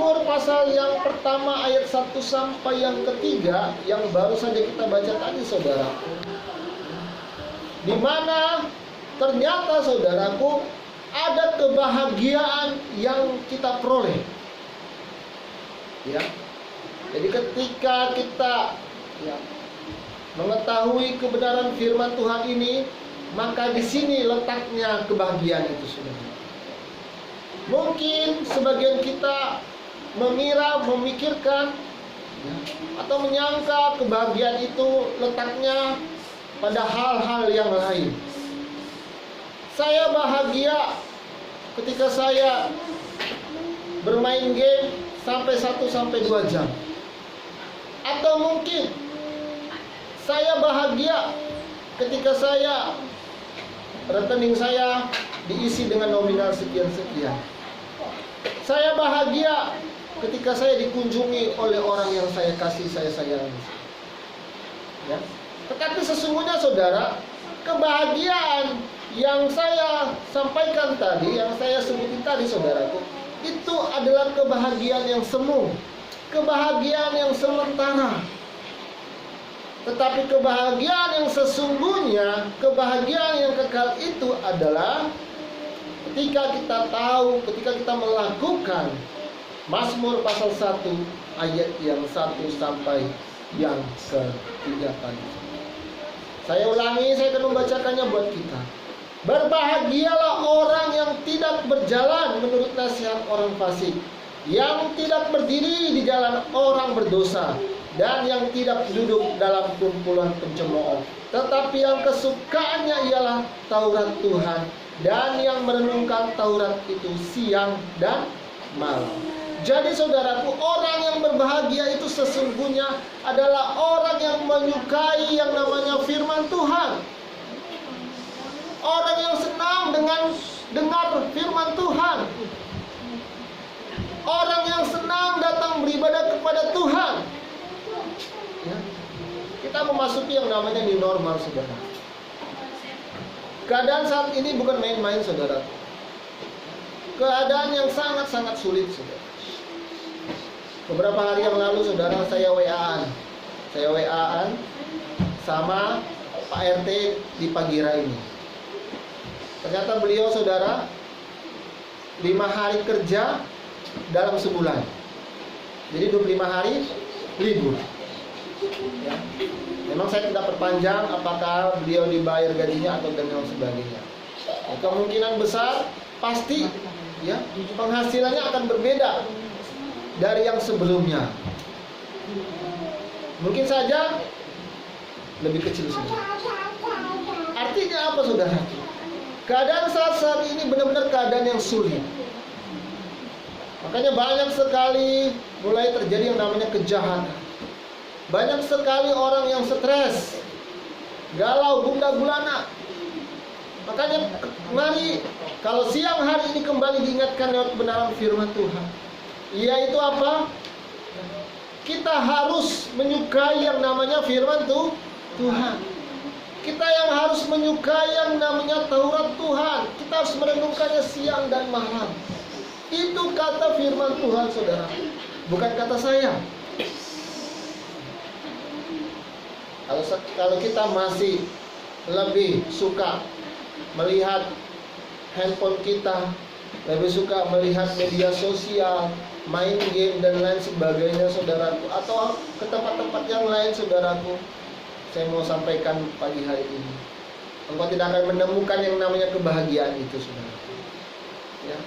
Mazmur pasal yang pertama ayat 1 sampai yang ketiga yang baru saja kita baca tadi, saudara, di mana ternyata, saudaraku, ada kebahagiaan yang kita peroleh. Ya. Jadi ketika kita mengetahui kebenaran firman Tuhan ini, maka di sini letaknya kebahagiaan itu, saudara. Mungkin sebagian kita mengira, memikirkan, atau menyangka kebahagiaan itu letaknya pada hal-hal yang lain. Saya bahagia ketika saya bermain game sampai 1-2 jam. Atau mungkin saya bahagia ketika rekening saya diisi dengan nominal sekian-sekian. Saya bahagia ketika saya dikunjungi oleh orang yang saya kasih, saya sayangi. Ya. Tetapi sesungguhnya, saudara, kebahagiaan yang saya sampaikan tadi, yang saya sebutin tadi, saudaraku, itu adalah kebahagiaan yang semu, kebahagiaan yang sementara. Tetapi kebahagiaan yang sesungguhnya, kebahagiaan yang kekal itu adalah ketika kita tahu, ketika kita melakukan Mazmur pasal 1 ayat yang 1 sampai yang ketiga tadi. Saya ulangi, saya akan membacakannya buat kita. Berbahagialah orang yang tidak berjalan menurut nasihat orang fasik, yang tidak berdiri di jalan orang berdosa, dan yang tidak duduk dalam kumpulan pencemooh, tetapi yang kesukaannya ialah Taurat Tuhan, dan yang merenungkan Taurat itu siang dan malam. Jadi, saudaraku, orang yang berbahagia itu sesungguhnya adalah orang yang menyukai yang namanya firman Tuhan. Orang yang senang dengan dengar firman Tuhan. Orang yang senang datang beribadah kepada Tuhan. Ya. Kita memasuki yang namanya new normal, saudara. Keadaan saat ini bukan main-main, saudara. Keadaan yang sangat-sangat sulit, saudara. Beberapa hari yang lalu, saudara, saya WA-an sama Pak RT di Pagira ini. Ternyata beliau, saudara, 5 hari kerja dalam sebulan. Jadi 25 hari libur. Ya. Memang saya tidak perpanjang apakah beliau dibayar gajinya atau dan lain sebagainya. Ya, kemungkinan besar pasti ya penghasilannya akan berbeda dari yang sebelumnya. Mungkin saja lebih kecil saja. Artinya apa, saudara? Keadaan saat ini benar-benar keadaan yang sulit. Makanya banyak sekali mulai terjadi yang namanya kejahatan. Banyak sekali orang yang stres, galau, gundah gulana. Makanya mari kalau siang hari ini kembali diingatkan lewat kebenaran firman Tuhan. Yaitu apa? Kita harus menyukai yang namanya firman Tuhan. Kita yang harus menyukai yang namanya Taurat Tuhan. Kita harus merenungkannya siang dan malam. Itu kata firman Tuhan, saudara. Bukan kata saya. Kalau kita masih lebih suka melihat handphone kita, lebih suka melihat media sosial, main game dan lain sebagainya, saudaraku, atau ke tempat-tempat yang lain, saudaraku, saya mau sampaikan pagi hari ini, engkau tidak akan menemukan yang namanya kebahagiaan itu, saudara. Ya.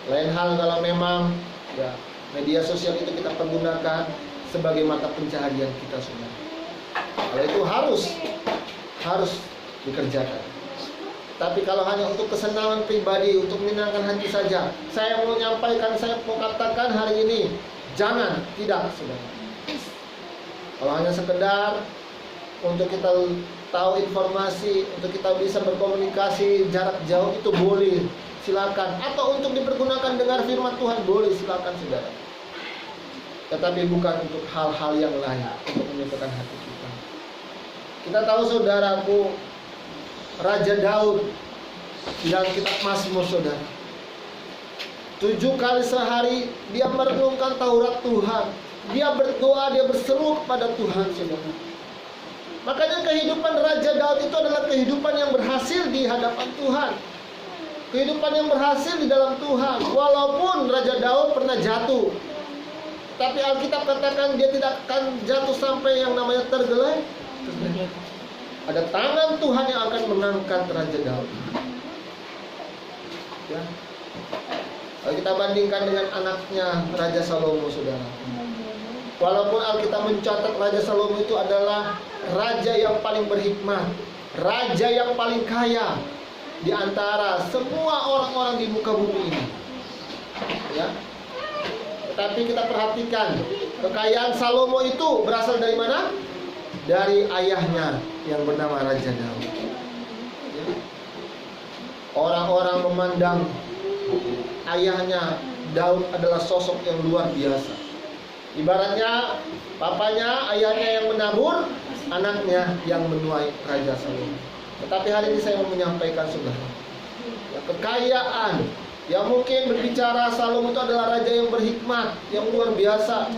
Lain hal kalau memang ya media sosial itu kita pergunakan sebagai mata pencaharian kita, saudara. Kalau itu harus dikerjakan. Tapi kalau hanya untuk kesenangan pribadi, untuk menyenangkan hati saja, saya mau menyampaikan, saya mau katakan hari ini, jangan, tidak, saudara. Kalau hanya sekedar untuk kita tahu informasi, untuk kita bisa berkomunikasi jarak jauh, itu boleh, silakan. Atau untuk dipergunakan dengar firman Tuhan, boleh, silakan, saudara. Tetapi bukan untuk hal-hal yang lain, untuk menyenangkan hati kita. Kita tahu, saudaraku, Raja Daud di dalam kitab Mazmur, saudara, 7 kali sehari dia merenungkan Taurat Tuhan. Dia berdoa, dia berseru kepada Tuhan, saudara. Makanya kehidupan Raja Daud itu adalah kehidupan yang berhasil di hadapan Tuhan. Kehidupan yang berhasil di dalam Tuhan. Walaupun Raja Daud pernah jatuh, tapi Alkitab katakan dia tidak akan jatuh sampai yang namanya tergeletak. Ada tangan Tuhan yang akan mengangkat Raja Daud. Ya. Kalau kita bandingkan dengan anaknya Raja Salomo, saudara. Walaupun Alkitab mencatat Raja Salomo itu adalah raja yang paling berhikmat, raja yang paling kaya di antara semua orang-orang di muka bumi ini. Ya. Tetapi kita perhatikan, kekayaan Salomo itu berasal dari mana? Dari ayahnya yang bernama Raja Daud. Ya. Orang-orang memandang ayahnya Daud adalah sosok yang luar biasa. Ibaratnya papanya, ayahnya yang menabur, anaknya yang menuai Raja Salomo. Tetapi hari ini saya mau menyampaikan, saudara, ya, kekayaan yang mungkin berbicara Salomo itu adalah raja yang berhikmat, yang luar biasa,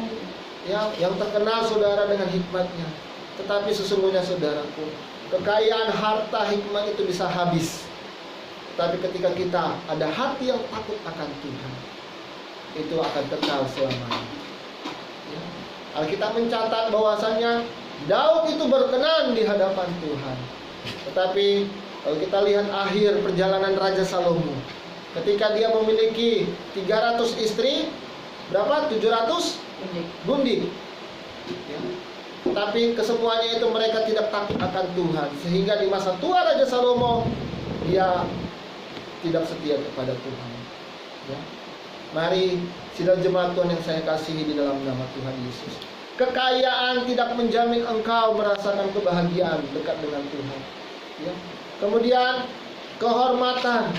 ya, yang terkenal, saudara, dengan hikmatnya. Tetapi sesungguhnya, saudaraku, kekayaan harta hikmat itu bisa habis. Tapi ketika kita ada hati yang takut akan Tuhan, itu akan kekal selamanya. Ya. Alkitab mencatat bahwasanya Daud itu berkenan di hadapan Tuhan. Tetapi kalau kita lihat akhir perjalanan Raja Salomo, ketika dia memiliki 300 istri, berapa? 700 gundik. Ya. Tapi kesemuanya itu mereka tidak takut akan Tuhan, sehingga di masa tua Raja Salomo dia tidak setia kepada Tuhan. Ya. Mari sidang jemaat Tuhan yang saya kasihi di dalam nama Tuhan Yesus, kekayaan tidak menjamin engkau merasakan kebahagiaan dekat dengan Tuhan. Ya. Kemudian kehormatan,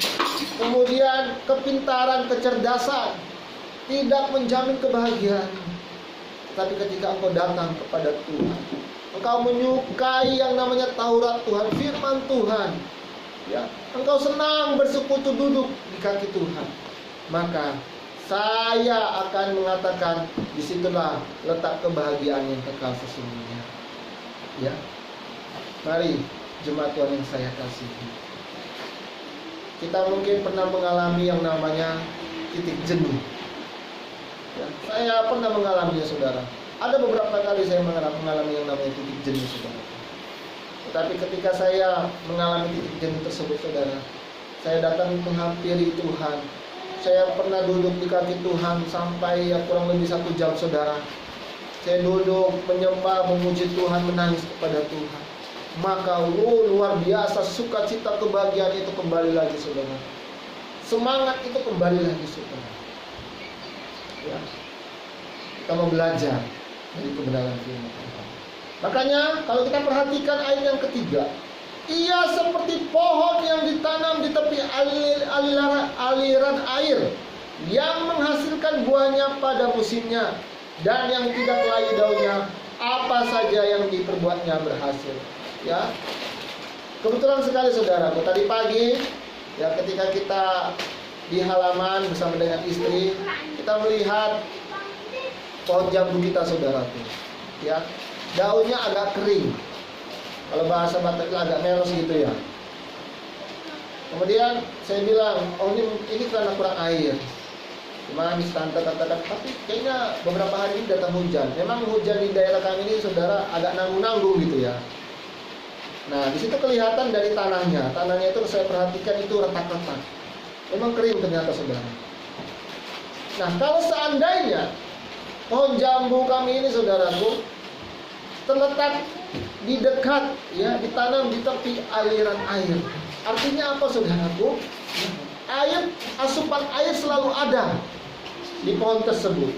kemudian kepintaran, kecerdasan tidak menjamin kebahagiaan. Tapi ketika engkau datang kepada Tuhan, engkau menyukai yang namanya Taurat Tuhan, firman Tuhan, ya, engkau senang bersekutu duduk di kaki Tuhan, maka saya akan mengatakan disitulah letak kebahagiaan yang kekal sesungguhnya. Ya, mari jemaat Tuhan yang saya kasihi, kita mungkin pernah mengalami yang namanya titik jenuh. Ya, saya pernah mengalaminya, saudara. Ada beberapa kali saya mengalami yang namanya titik jenuh, saudara. Tetapi ketika saya mengalami titik jenuh tersebut, saudara, saya datang menghampiri Tuhan. Saya pernah duduk di kaki Tuhan sampai kurang lebih 1 jam, saudara. Saya duduk menyembah, memuji Tuhan, menangis kepada Tuhan. Maka luar biasa sukacita, kebahagiaan itu kembali lagi, saudara. Semangat itu kembali lagi, saudara. Ya. Kita mau belajar dari kebenaran firman Tuhan. Makanya kalau kita perhatikan ayat yang ketiga, ia seperti pohon yang ditanam di tepi aliran air, yang menghasilkan buahnya pada musimnya, dan yang tidak layu daunnya, apa saja yang diperbuatnya berhasil. Ya, kebetulan sekali, saudara, tadi pagi, ya, ketika kita di halaman bersama dengan istri, kita melihat pohon jambu kita, saudara, ya, daunnya agak kering. Kalau bahasa Batak agak meros gitu, ya. Kemudian saya bilang, oh ini karena kurang air. Cuma tante katakan, tapi kayaknya beberapa hari ini datang hujan. Memang hujan di daerah kami ini, saudara, agak nanggung-nanggung gitu, ya. Nah, di situ kelihatan dari tanahnya. Tanahnya itu saya perhatikan itu retak-retak. Memang kering ternyata, saudara. Nah, kalau seandainya pohon jambu kami ini, saudaraku, terletak di dekat, ya, ditanam di tepi aliran air, artinya apa, saudaraku? Asupan air selalu ada di pohon tersebut.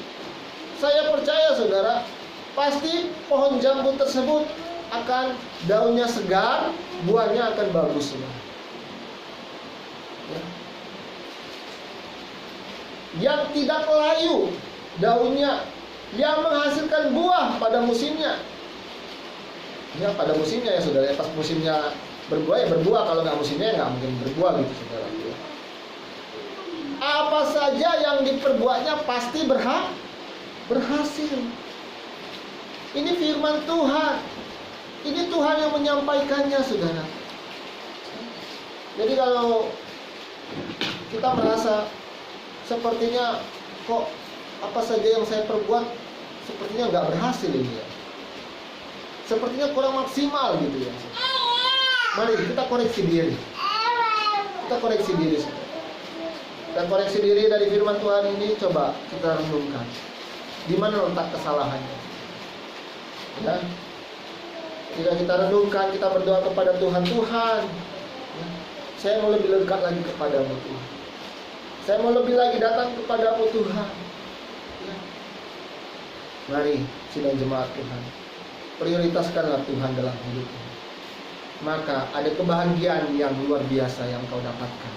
Saya percaya, saudara, pasti pohon jambu tersebut akan daunnya segar, buahnya akan bagus, saudara. Ya. Yang tidak layu daunnya, yang menghasilkan buah pada musimnya. Ya, pada musimnya, ya, saudara. Pas musimnya berbuah, ya berbuah. Kalau nggak musimnya, ya nggak mungkin berbuah gitu, saudara. Apa saja yang diperbuatnya pasti berhasil. Ini firman Tuhan. Ini Tuhan yang menyampaikannya, saudara. Jadi kalau kita merasa sepertinya kok apa saja yang saya perbuat sepertinya nggak berhasil ini ya, sepertinya kurang maksimal gitu ya, mari kita koreksi diri. Kita koreksi diri. Dan koreksi diri dari firman Tuhan ini coba kita renungkan. Di mana letak kesalahannya? Ya. Jika kita renungkan, kita berdoa kepada Tuhan, Tuhan, ya, saya mau lebih dekat lagi kepadamu Tuhan. Saya mau lebih lagi datang kepadamu Tuhan. Ya. Mari sidang jemaat Tuhan, prioritaskanlah Tuhan dalam hidupmu. Maka ada kebahagiaan yang luar biasa yang kau dapatkan.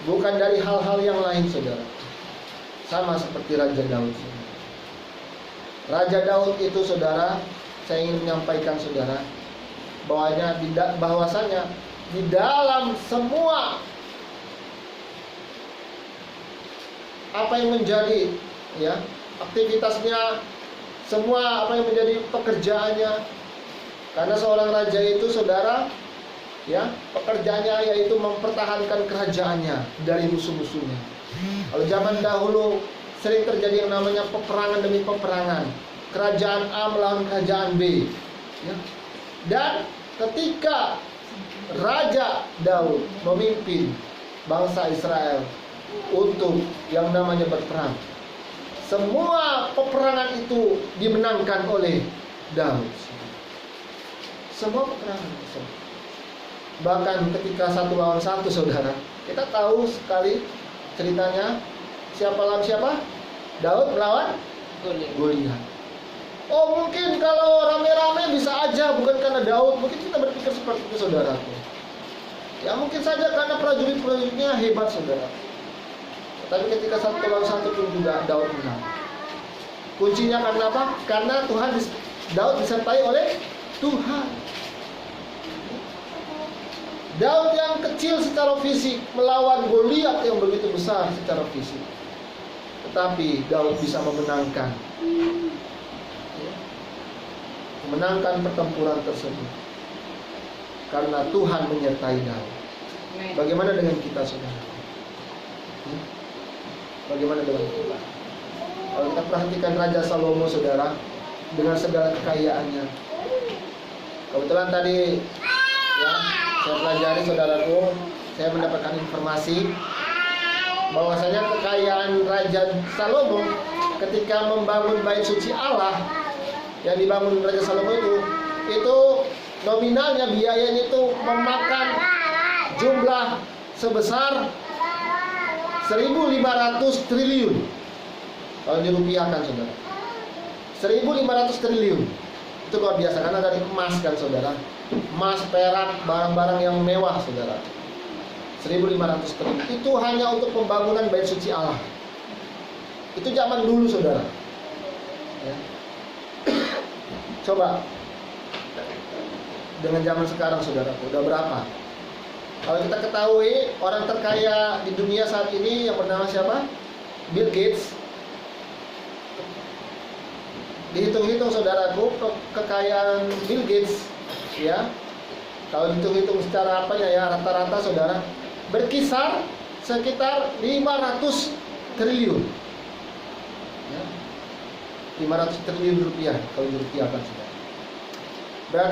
Bukan dari hal-hal yang lain, saudara. Sama seperti Raja Daud, saudara. Raja Daud itu, saudara, saya ingin menyampaikan, saudara, bahwasanya di dalam semua apa yang menjadi ya aktivitasnya, semua apa yang menjadi pekerjaannya, karena seorang raja itu, saudara, ya, pekerjaannya yaitu mempertahankan kerajaannya dari musuh-musuhnya. Kalau zaman dahulu sering terjadi yang namanya peperangan demi peperangan, kerajaan A melawan kerajaan B, ya. Dan ketika Raja Daud memimpin bangsa Israel untuk yang namanya berperang, semua peperangan itu dimenangkan oleh Daud. Semua peperangan tersebut. Bahkan ketika 1 lawan 1, saudara, kita tahu sekali ceritanya, siapa lawan siapa? Daud melawan Goliat. Oh, mungkin kalau rame-rame bisa aja, bukan karena Daud. Mungkin kita berpikir seperti itu, saudaraku. Ya mungkin saja karena prajurit-prajuritnya hebat, saudara. Tapi ketika 1 lawan 1 pun juga Daud menang. Kuncinya karena apa? Karena Daud disertai oleh Tuhan. Daud yang kecil secara fisik melawan Goliat yang begitu besar secara fisik, tetapi Daud bisa memenangkan pertempuran tersebut karena Tuhan menyertai Daud. Bagaimana dengan kita, saudara? Bagaimana dengan kita? Kalau kita perhatikan Raja Salomo, saudara, dengan segala kekayaannya, kebetulan tadi ya saya pelajari, saudaraku, saya mendapatkan informasi bahwasanya kekayaan Raja Salomo ketika membangun bait suci Allah yang dibangun Raja Salomo itu nominalnya, biayanya itu memakan jumlah sebesar 1.500 triliun. Kalau dirupiahkan, saudara, 1.500 triliun. Itu luar biasa, karena dari emas kan, saudara. Emas, perak, barang-barang yang mewah, saudara. 1.500 triliun. Itu hanya untuk pembangunan bait suci Allah. Itu zaman dulu, saudara. Ya. Coba dengan zaman sekarang, saudara, udah berapa? Kalau kita ketahui orang terkaya di dunia saat ini yang bernama siapa? Bill Gates. Dihitung-hitung, saudaraku, kekayaan Bill Gates, ya, kalau dihitung-hitung secara apanya ya, rata-rata, saudara, berkisar sekitar 500 triliun, ya, 500 triliun rupiah kalau dirupiahkan, saudara. Berarti